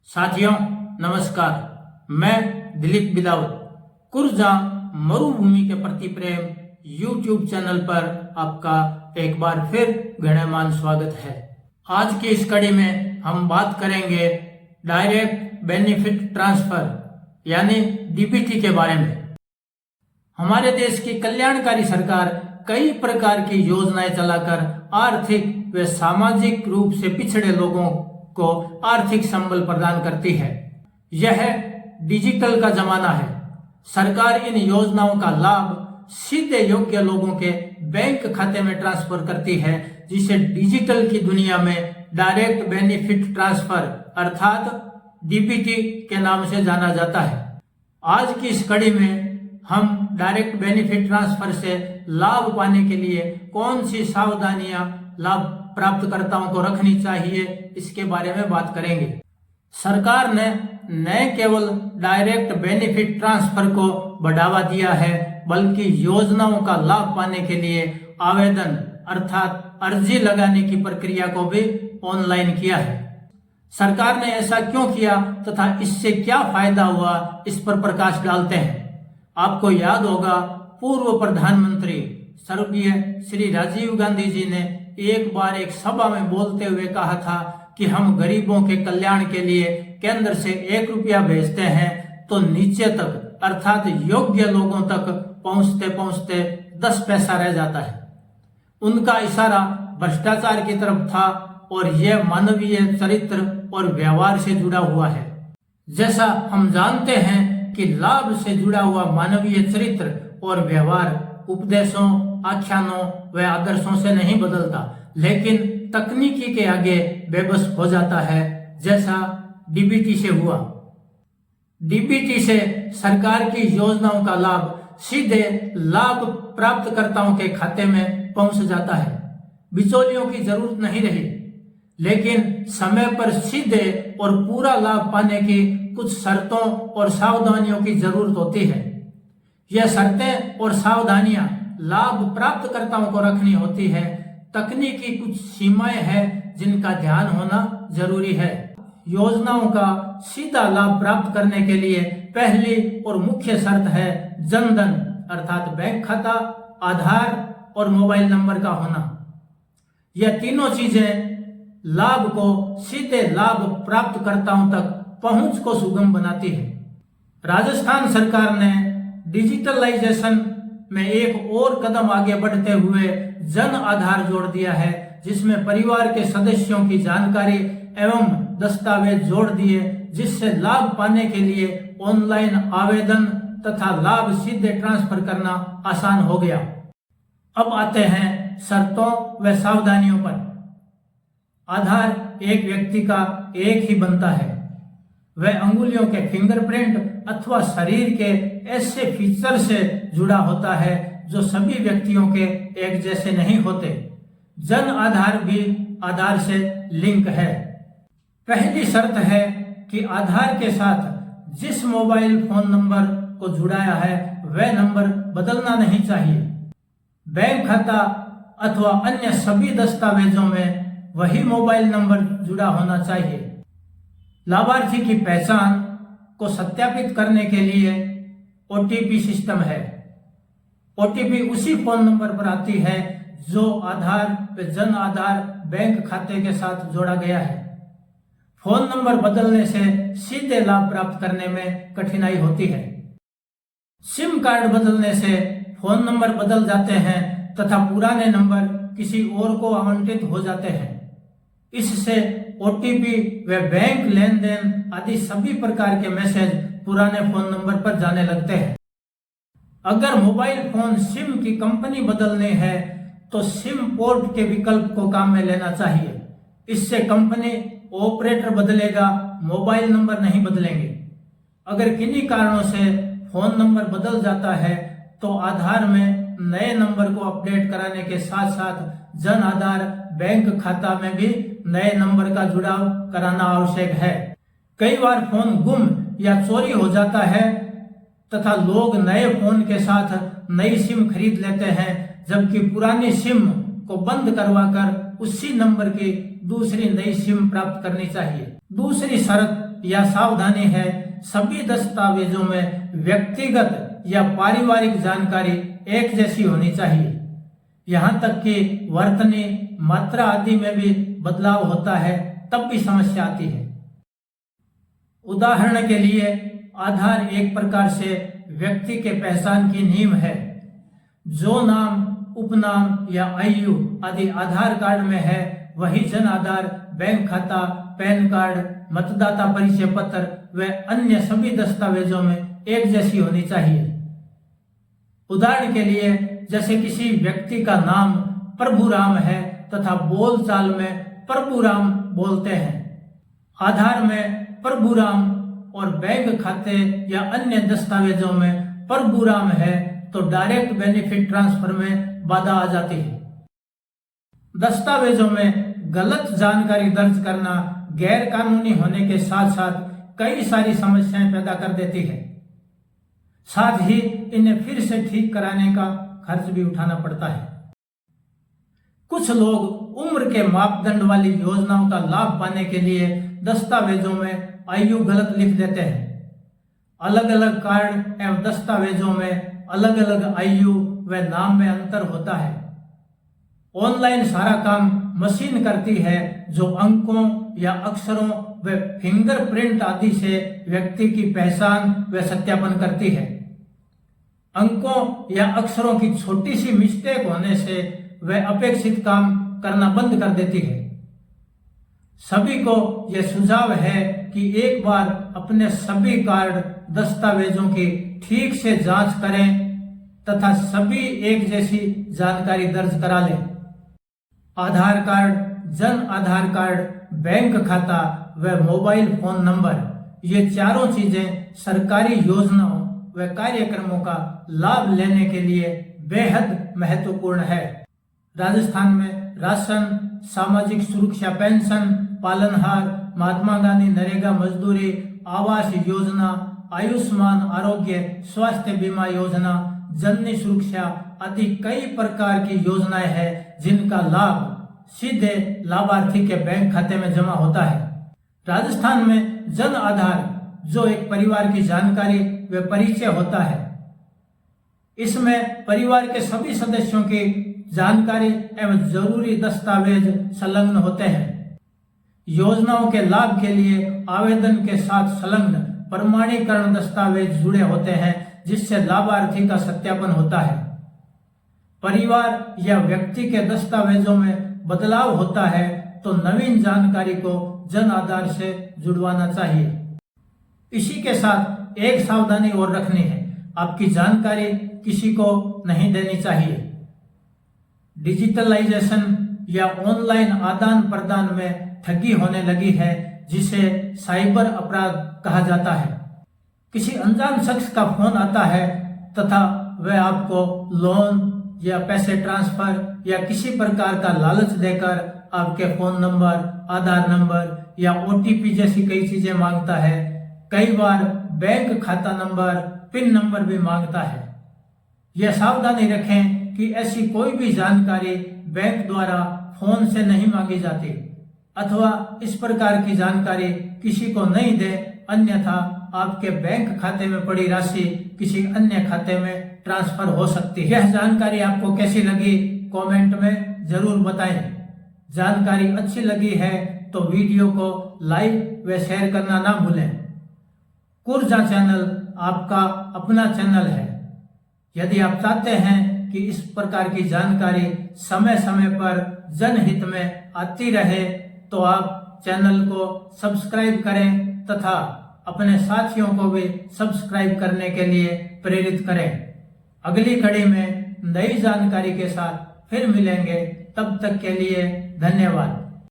साथियों नमस्कार। मैं दिलीप बिलावल कुर्जा मरुभूमि के प्रति प्रेम यूट्यूब चैनल पर आपका एक बार फिर गणमान्य स्वागत है। आज की इस कड़ी में हम बात करेंगे डायरेक्ट बेनिफिट ट्रांसफर यानी डीबीटी के बारे में। हमारे देश की कल्याणकारी सरकार कई प्रकार की योजनाएं चलाकर आर्थिक व सामाजिक रूप से पिछड़े लोगों को आर्थिक संबल प्रदान करती है। यह डिजिटल का जमाना है। सरकार इन योजनाओं का लाभ सीधे योग्य लोगों के बैंक खाते में ट्रांसफर करती है, जिसे डिजिटल की दुनिया में डायरेक्ट बेनिफिट ट्रांसफर अर्थात डीबीटी के नाम से जाना जाता है। आज की इस कड़ी में हम डायरेक्ट बेनिफिट ट्रांसफर से लाभ पाने के लिए कौन सी सावधानियां लाभ प्राप्तकर्ताओं को रखनी चाहिए, इसके बारे में बात करेंगे। सरकार ने न केवल डायरेक्ट बेनिफिट ट्रांसफर को बढ़ावा दिया है, बल्कि योजनाओं का लाभ पाने के लिए आवेदन अर्थात अर्जी लगाने की प्रक्रिया को भी ऑनलाइन किया है। सरकार ने ऐसा क्यों किया तथा इससे क्या फायदा हुआ, इस पर प्रकाश डालते हैं। आपको याद होगा, पूर्व प्रधानमंत्री स्वर्गीय श्री राजीव गांधी जी ने एक बार एक सभा में बोलते हुए कहा था कि हम गरीबों के कल्याण के लिए केंद्र से 1 रुपया भेजते हैं तो नीचे तक अर्थात योग्य लोगों तक पहुंचते पहुंचते 10 पैसा रह जाता है। उनका इशारा भ्रष्टाचार की तरफ था और यह मानवीय चरित्र और व्यवहार से जुड़ा हुआ है। जैसा हम जानते हैं कि लाभ से जुड़ा हुआ मानवीय चरित्र और व्यवहार उपदेशों, आख्यानों व आदर्शों से नहीं बदलता, लेकिन तकनीकी के आगे बेबस हो जाता है, जैसा डीबीटी से हुआ। डीबीटी से सरकार की योजनाओं का लाभ सीधे लाभ प्राप्तकर्ताओं के खाते में पहुंच जाता है। बिचौलियों की जरूरत नहीं रही, लेकिन समय पर सीधे और पूरा लाभ पाने की कुछ शर्तों और सावधानियों की जरूरत होती है। यह शर्तें और सावधानियां लाभ प्राप्तकर्ताओं को रखनी होती है। तकनीकी कुछ सीमाएं हैं जिनका ध्यान होना जरूरी है। योजनाओं का सीधा लाभ प्राप्त करने के लिए पहली और मुख्य शर्त है जनधन अर्थात बैंक खाता, आधार और मोबाइल नंबर का होना। यह तीनों चीजें लाभ को सीधे लाभ प्राप्तकर्ताओं तक पहुंच को सुगम बनाती है। राजस्थान सरकार ने डिजिटलाइजेशन में एक और कदम आगे बढ़ते हुए जन आधार जोड़ दिया है, जिसमें परिवार के सदस्यों की जानकारी एवं दस्तावेज जोड़ दिए, जिससे लाभ पाने के लिए ऑनलाइन आवेदन तथा लाभ सीधे ट्रांसफर करना आसान हो गया। अब आते हैं शर्तों व सावधानियों पर। आधार एक व्यक्ति का एक ही बनता है। वह अंगुलियों के फिंगरप्रिंट अथवा शरीर के ऐसे फीचर से जुड़ा होता है जो सभी व्यक्तियों के एक जैसे नहीं होते। जन आधार भी आधार से लिंक है। पहली शर्त है कि आधार के साथ जिस मोबाइल फोन नंबर को जुड़ाया है वह नंबर बदलना नहीं चाहिए। बैंक खाता अथवा अन्य सभी दस्तावेजों में वही मोबाइल नंबर जुड़ा होना चाहिए। लाभार्थी की पहचान को सत्यापित करने के लिए ओटीपी सिस्टम है। ओटीपी उसी फोन नंबर पर आती है जो आधार व जन आधार बैंक खाते के साथ जोड़ा गया है। फोन नंबर बदलने से सीधे लाभ प्राप्त करने में कठिनाई होती है। सिम कार्ड बदलने से फोन नंबर बदल जाते हैं तथा पुराने नंबर किसी और को आवंटित हो जाते हैं। इससे ओटीपी व बैंक लेन देन आदि सभी प्रकार के मैसेज पुराने फोन नंबर पर जाने लगते हैं। अगर मोबाइल फोन सिम की कंपनी बदलनी है तो सिम पोर्ट के विकल्प को काम में लेना चाहिए। इससे कंपनी ऑपरेटर बदलेगा, मोबाइल नंबर नहीं बदलेंगे। अगर किन्हीं कारणों से फोन नंबर बदल जाता है तो आधार में नए नंबर को अपडेट कराने के साथ साथ जन आधार बैंक खाता में भी नए नंबर का जुड़ाव कराना आवश्यक है। कई बार फोन गुम या चोरी हो जाता है तथा लोग नए फोन के साथ नई सिम खरीद लेते हैं, जबकि पुरानी सिम को बंद करवाकर उसी नंबर की दूसरी नई सिम प्राप्त करनी चाहिए। दूसरी शर्त या सावधानी है, सभी दस्तावेजों में व्यक्तिगत या पारिवारिक जानकारी एक जैसी होनी चाहिए। यहाँ तक कि वर्तनी, मात्रा आदि में भी बदलाव होता है तब भी समस्या आती है। उदाहरण के लिए आधार एक प्रकार से व्यक्ति के पहचान की नींव है। जो नाम, उपनाम या आयु आदि आधार कार्ड में है वही जन आधार, बैंक खाता, पैन कार्ड, मतदाता परिचय पत्र व अन्य सभी दस्तावेजों में एक जैसी होनी चाहिए। उदाहरण के लिए जैसे किसी व्यक्ति का नाम प्रभुराम है तथा बोलचाल में प्रभुराम बोलते हैं, आधार में प्रभुराम और बैंक खाते या अन्य दस्तावेजों में प्रभुराम है तो डायरेक्ट बेनिफिट ट्रांसफर में बाधा आ जाती है। दस्तावेजों में गलत जानकारी दर्ज करना गैर कानूनी होने के साथ साथ कई सारी समस्याएं पैदा कर देती है। साथ ही इन्हें फिर से ठीक कराने का खर्च भी उठाना पड़ता है। कुछ लोग उम्र के मापदंड वाली योजनाओं का लाभ पाने के लिए दस्तावेजों में आयु गलत लिख देते हैं। अलग अलग कार्ड एवं दस्तावेजों में अलग अलग आयु व नाम में अंतर होता है। ऑनलाइन सारा काम मशीन करती है जो अंकों या अक्षरों व फिंगरप्रिंट आदि से व्यक्ति की पहचान व सत्यापन करती है। अंकों या अक्षरों की छोटी सी मिस्टेक होने से वह अपेक्षित काम करना बंद कर देती है। सभी को यह सुझाव है कि एक बार अपने सभी कार्ड, दस्तावेजों की ठीक से जांच करें तथा सभी एक जैसी जानकारी दर्ज करा लें। आधार card, Jan Aadhaar card, bank खाता व मोबाइल फोन नंबर, ये चारों चीजें सरकारी योजनाओं व कार्यक्रमों का लाभ लेने के लिए बेहद महत्वपूर्ण है। राजस्थान में राशन, सामाजिक सुरक्षा पेंशन, पालनहार, महात्मा गांधी नरेगा मजदूरी, आवास योजना, आयुष्मान आरोग्य स्वास्थ्य बीमा योजना, जननी सुरक्षा आदि कई प्रकार की योजनाएं हैं जिनका लाभ सीधे लाभार्थी के बैंक खाते में जमा होता है। राजस्थान में जन आधार, जो एक परिवार की जानकारी व परिचय होता है, इसमें परिवार के सभी सदस्यों की जानकारी एवं जरूरी दस्तावेज संलग्न होते हैं। योजनाओं के लाभ के लिए आवेदन के साथ संलग्न प्रमाणीकरण दस्तावेज जुड़े होते हैं जिससे लाभार्थी का सत्यापन होता है। परिवार या व्यक्ति के दस्तावेजों में बदलाव होता है तो नवीन जानकारी को जन आधार से जुड़वाना चाहिए। इसी के साथ एक सावधानी और रखनी है, आपकी जानकारी किसी को नहीं देनी चाहिए। डिजिटलाइजेशन या ऑनलाइन आदान प्रदान में ठगी होने लगी है जिसे साइबर अपराध कहा जाता है। किसी अनजान शख्स का फोन आता है तथा वह आपको लोन या पैसे ट्रांसफर या किसी प्रकार का लालच देकर आपके फोन नंबर, आधार नंबर या OTP जैसी कई चीजें मांगता है। कई बार बैंक खाता नंबर, पिन नंबर भी मांगता है। यह सावधानी रखें कि ऐसी कोई भी जानकारी बैंक द्वारा फोन से नहीं मांगी जाती अथवा इस प्रकार की जानकारी किसी को नहीं दे, अन्यथा आपके बैंक खाते में पड़ी राशि किसी अन्य खाते में ट्रांसफर हो सकती है। यह जानकारी आपको कैसी लगी कमेंट में जरूर बताएं। जानकारी अच्छी लगी है तो वीडियो को लाइक व शेयर करना ना भूलें। कुर्जा चैनल आपका अपना चैनल है। यदि आप चाहते हैं कि इस प्रकार की जानकारी समय समय पर जनहित में आती रहे तो आप चैनल को सब्सक्राइब करें तथा अपने साथियों को भी सब्सक्राइब करने के लिए प्रेरित करें। अगली कड़ी में नई जानकारी के साथ फिर मिलेंगे, तब तक के लिए धन्यवाद।